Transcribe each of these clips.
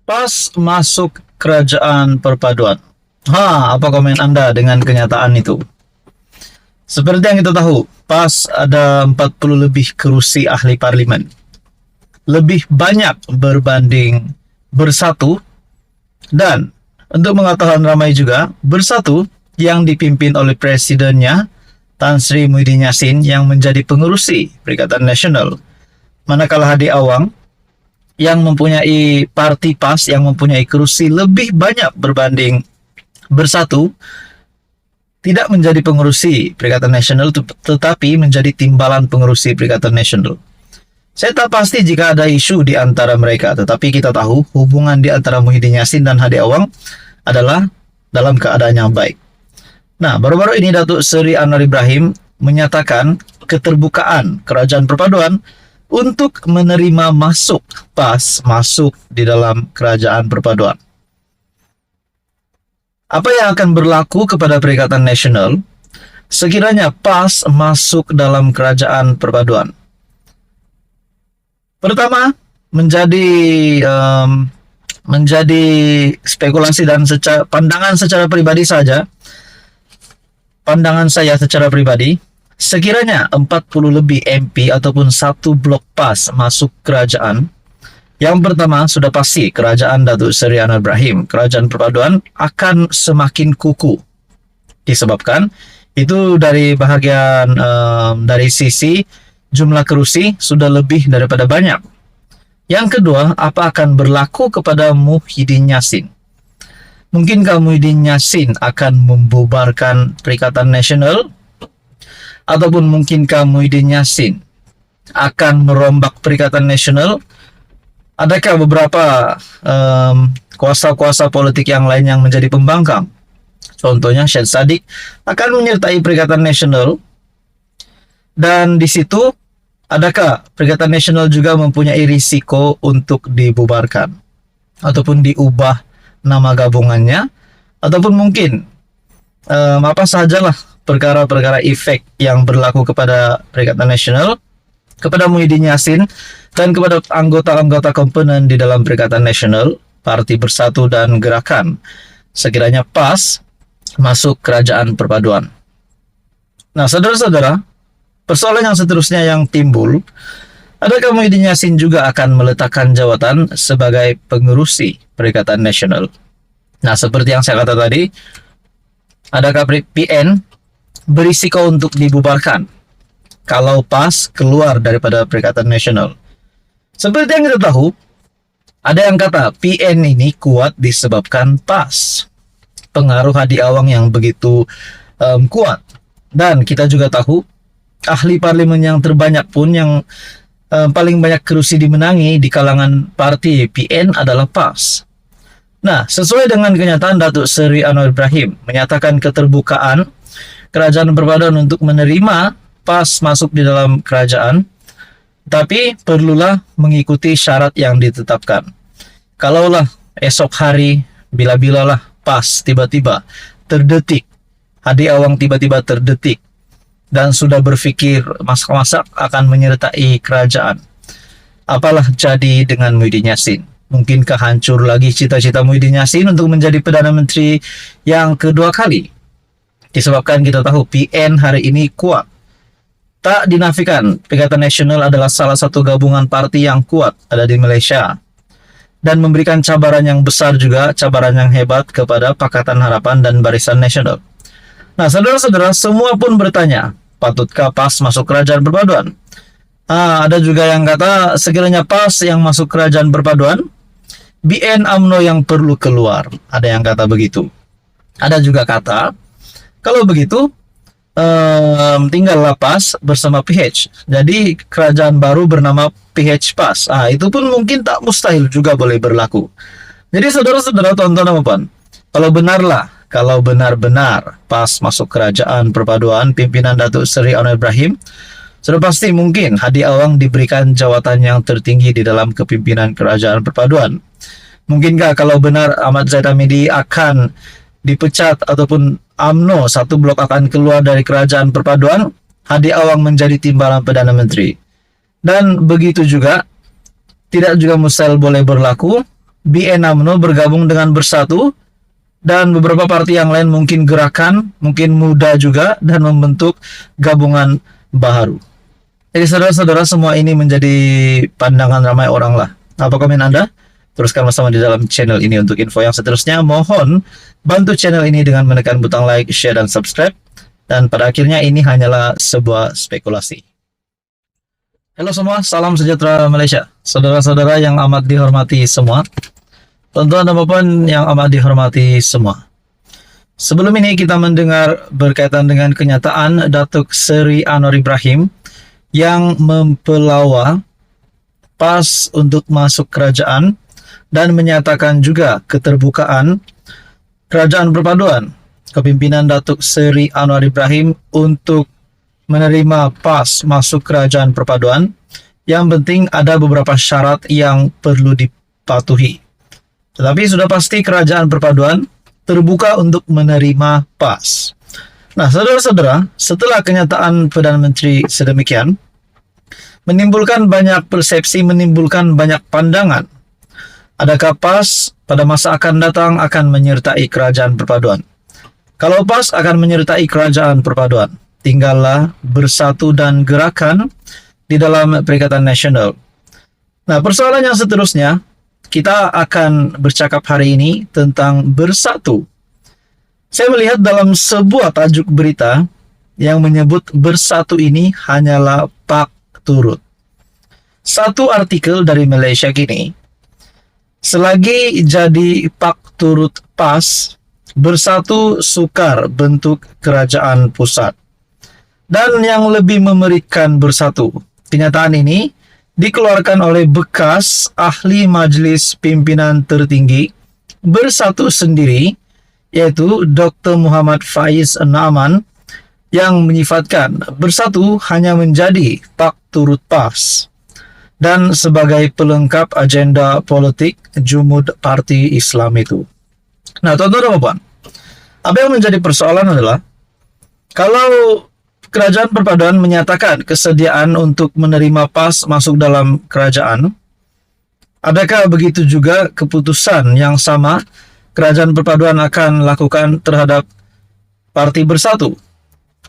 PAS masuk kerajaan perpaduan. Apa komen Anda dengan kenyataan itu? Seperti yang kita tahu, PAS ada 40 lebih kerusi ahli parlimen. Lebih banyak berbanding Bersatu, dan untuk mengetahui ramai juga, Bersatu yang dipimpin oleh presidennya Tan Sri Muhyiddin Yassin yang menjadi pengerusi Perikatan Nasional. Manakala Hadi Awang yang mempunyai parti PAS yang mempunyai kerusi lebih banyak berbanding Bersatu tidak menjadi pengerusi Perikatan Nasional tetapi menjadi timbalan pengerusi Perikatan Nasional. Saya tak pasti jika ada isu di antara mereka, tetapi kita tahu hubungan di antara Muhyiddin Yassin dan Hadi Awang adalah dalam keadaan yang baik. Nah, baru-baru ini Datuk Seri Anwar Ibrahim menyatakan keterbukaan Kerajaan Perpaduan untuk menerima PAS masuk di dalam Kerajaan Perpaduan. Apa yang akan berlaku kepada Perikatan Nasional sekiranya PAS masuk dalam Kerajaan Perpaduan? Pertama, menjadi spekulasi dan pandangan secara pribadi saja. Pandangan saya secara pribadi, sekiranya 40 lebih MP ataupun satu blok PAS masuk kerajaan, yang pertama sudah pasti kerajaan Datuk Seri Anwar Ibrahim, Kerajaan Perpaduan akan semakin kukuh. Disebabkan itu dari bahagian dari sisi jumlah kerusi sudah lebih daripada banyak. Yang kedua, apa akan berlaku kepada Muhyiddin Yassin? Mungkinkah Muhyiddin Yassin akan membubarkan Perikatan Nasional? Ataupun mungkinkah Muhyiddin Yassin akan merombak Perikatan Nasional? Adakah beberapa kuasa-kuasa politik yang lain yang menjadi pembangkang? Contohnya Syed Saddiq akan menyertai Perikatan Nasional. Dan di situ, adakah Perikatan Nasional juga mempunyai risiko untuk dibubarkan? Ataupun diubah nama gabungannya? Ataupun mungkin, apa sahajalah perkara-perkara efek yang berlaku kepada Perikatan Nasional, kepada Muhyiddin Yassin, dan kepada anggota-anggota komponen di dalam Perikatan Nasional, Parti Bersatu dan Gerakan, sekiranya PAS masuk Kerajaan Perpaduan. Nah, saudara-saudara, persoalan yang seterusnya yang timbul, adakah Muhyiddin Yassin juga akan meletakkan jawatan sebagai pengerusi Perikatan Nasional? Nah, seperti yang saya kata tadi, adakah PN berisiko untuk dibubarkan kalau PAS keluar daripada Perikatan Nasional? Seperti yang kita tahu, ada yang kata PN ini kuat disebabkan PAS, pengaruh Hadi Awang yang begitu kuat. Dan kita juga tahu ahli parlimen yang terbanyak pun yang paling banyak kerusi dimenangi di kalangan parti PN adalah PAS. Nah, sesuai dengan kenyataan Datuk Seri Anwar Ibrahim menyatakan keterbukaan Kerajaan Perpaduan untuk menerima PAS masuk di dalam kerajaan, tapi perlulah mengikuti syarat yang ditetapkan. Kalaulah esok hari bila-bilalah PAS tiba-tiba terdetik, Hadi Awang tiba-tiba terdetik dan sudah berfikir masak-masak akan menyertai kerajaan, apalah jadi dengan Muhyiddin Yassin? Mungkinkah hancur lagi cita-cita Muhyiddin Yassin untuk menjadi Perdana Menteri yang kedua kali? Disebabkan kita tahu PN hari ini kuat. Tak dinafikan, Perikatan Nasional adalah salah satu gabungan parti yang kuat ada di Malaysia dan memberikan cabaran yang besar juga, cabaran yang hebat kepada Pakatan Harapan dan Barisan Nasional. Nah, saudara-saudara, semua pun bertanya, patutkah PAS masuk Kerajaan Perpaduan? Ada juga yang kata, sekiranya PAS yang masuk Kerajaan Perpaduan, BN UMNO yang perlu keluar. Ada yang kata begitu. Ada juga kata, kalau begitu, tinggallah PAS bersama PH. Jadi, kerajaan baru bernama PH PAS. Itu pun mungkin tak mustahil juga boleh berlaku. Jadi, saudara-saudara, tonton apa? Kalau benar-benar PAS masuk Kerajaan Perpaduan pimpinan Datuk Seri Anwar Ibrahim, sudah pasti mungkin Hadi Awang diberikan jawatan yang tertinggi di dalam kepimpinan Kerajaan Perpaduan. Mungkinkah kalau benar Ahmad Zahid Hamidi akan dipecat ataupun UMNO satu blok akan keluar dari Kerajaan Perpaduan, Hadi Awang menjadi timbalan Perdana Menteri? Dan begitu juga, tidak juga mustahil boleh berlaku BN UMNO bergabung dengan Bersatu, dan beberapa partai yang lain mungkin Gerakan, mungkin Muda juga, dan membentuk gabungan baru. Jadi saudara-saudara, semua ini menjadi pandangan ramai orang lah. Apa komen Anda? Teruskan bersama di dalam channel ini untuk info yang seterusnya. Mohon bantu channel ini dengan menekan butang like, share, dan subscribe. Dan pada akhirnya ini hanyalah sebuah spekulasi. Halo semua, salam sejahtera Malaysia. Saudara-saudara yang amat dihormati semua. Tuan-tuan dan puan yang amat dihormati semua. Sebelum ini kita mendengar berkaitan dengan kenyataan Datuk Seri Anwar Ibrahim yang mempelawa PAS untuk masuk kerajaan dan menyatakan juga keterbukaan Kerajaan Perpaduan kepimpinan Datuk Seri Anwar Ibrahim untuk menerima PAS masuk Kerajaan Perpaduan. Yang penting ada beberapa syarat yang perlu dipatuhi. Tetapi sudah pasti Kerajaan Perpaduan terbuka untuk menerima PAS. Nah, saudara-saudara, setelah kenyataan Perdana Menteri sedemikian, menimbulkan banyak persepsi, menimbulkan banyak pandangan. Adakah PAS pada masa akan datang akan menyertai Kerajaan Perpaduan? Kalau PAS akan menyertai Kerajaan Perpaduan, tinggallah Bersatu dan Gerakan di dalam Perikatan Nasional. Nah, persoalan yang seterusnya, kita akan bercakap hari ini tentang Bersatu. Saya melihat dalam sebuah tajuk berita yang menyebut Bersatu ini hanyalah pak turut. Satu artikel dari Malaysia kini, selagi jadi pak turut PAS, Bersatu sukar bentuk kerajaan pusat. Dan yang lebih mengerikan Bersatu, kenyataan ini dikeluarkan oleh bekas ahli Majlis Pimpinan Tertinggi Bersatu sendiri, yaitu Dr. Muhammad Faiz Naaman, yang menyifatkan Bersatu hanya menjadi pak turut PAS dan sebagai pelengkap agenda politik Jumud Parti Islam itu. Nah, tuan-tuan dan puan, apa yang menjadi persoalan adalah kalau Kerajaan Perpaduan menyatakan kesediaan untuk menerima PAS masuk dalam kerajaan, adakah begitu juga keputusan yang sama Kerajaan Perpaduan akan lakukan terhadap Parti Bersatu?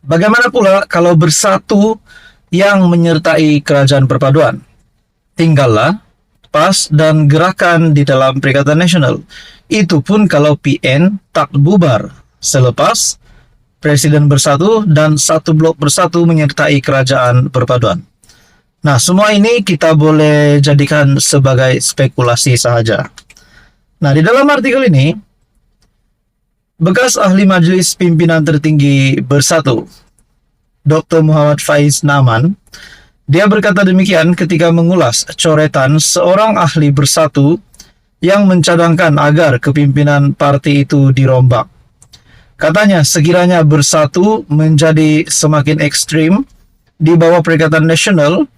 Bagaimana pula kalau Bersatu yang menyertai Kerajaan Perpaduan? Tinggallah PAS dan Gerakan di dalam Perikatan Nasional. Itu pun kalau PN tak bubar selepas Presiden Bersatu dan satu blok Bersatu menyertai Kerajaan Perpaduan. Nah, semua ini kita boleh jadikan sebagai spekulasi sahaja. Nah, di dalam artikel ini, bekas ahli Majlis Pimpinan Tertinggi Bersatu, Dr. Muhammad Faiz Naaman, dia berkata demikian ketika mengulas coretan seorang ahli Bersatu yang mencadangkan agar kepimpinan parti itu dirombak. Katanya, sekiranya Bersatu menjadi semakin ekstrim di bawah Perikatan Nasional,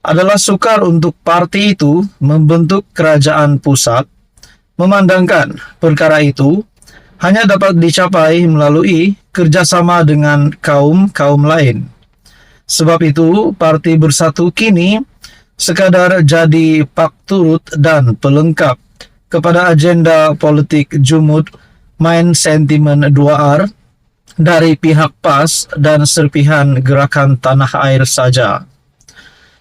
adalah sukar untuk parti itu membentuk kerajaan pusat, memandangkan perkara itu hanya dapat dicapai melalui kerjasama dengan kaum-kaum lain. Sebab itu, Parti Bersatu kini sekadar jadi pak turut dan pelengkap kepada agenda politik Jumud main sentimen 2R dari pihak PAS dan serpihan Gerakan Tanah Air saja.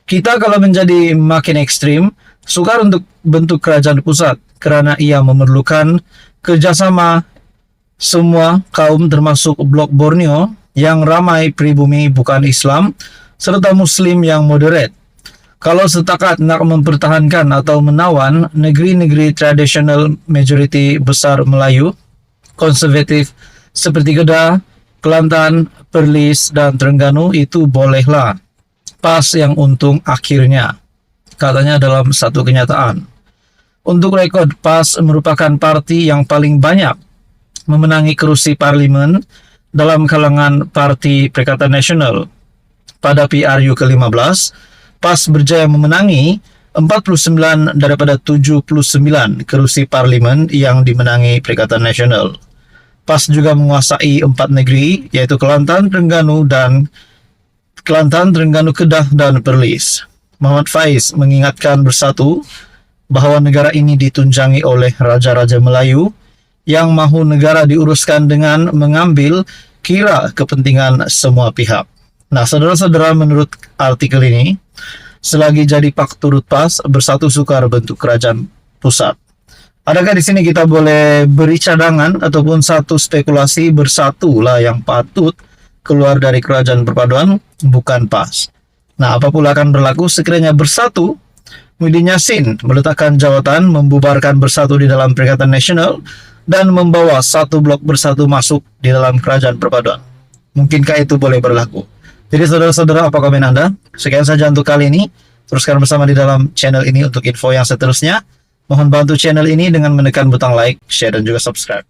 Kita kalau menjadi makin ekstrim, sukar untuk bentuk kerajaan pusat kerana ia memerlukan kerjasama semua kaum termasuk blok Borneo yang ramai pribumi bukan Islam serta Muslim yang moderat. Kalau setakat nak mempertahankan atau menawan negeri-negeri tradisional majoriti besar Melayu, konservatif seperti Kedah, Kelantan, Perlis dan Terengganu, itu bolehlah PAS yang untung akhirnya, katanya dalam satu kenyataan. Untuk rekod, PAS merupakan parti yang paling banyak memenangi kerusi parlimen dalam kalangan Parti Perikatan Nasional. Pada PRU ke-15, PAS berjaya memenangi 49 daripada 79 kerusi parlimen yang dimenangi Perikatan Nasional. PAS juga menguasai 4 negeri, yaitu Kelantan, Terengganu, Kedah dan Perlis. Muhammad Faiz mengingatkan Bersatu bahwa negara ini ditunjangi oleh raja-raja Melayu yang mahu negara diuruskan dengan mengambil kira kepentingan semua pihak. Nah, saudara-saudara, menurut artikel ini, selagi jadi pak turut pas, bersatu sukar bentuk kerajaan pusat. Adakah di sini kita boleh beri cadangan ataupun satu spekulasi bersatulah yang patut keluar dari kerajaan perpaduan? Bukan pas. Nah, apa pula akan berlaku sekiranya bersatu Muhyiddin Yassin meletakkan jawatan, membubarkan bersatu di dalam Perikatan Nasional, dan membawa satu blok bersatu masuk di dalam kerajaan perpaduan? Mungkinkah itu boleh berlaku? Jadi saudara-saudara, apa komen Anda? Sekian saja untuk kali ini. Teruskan bersama di dalam channel ini untuk info yang seterusnya. Mohon bantu channel ini dengan menekan butang like, share, dan juga subscribe.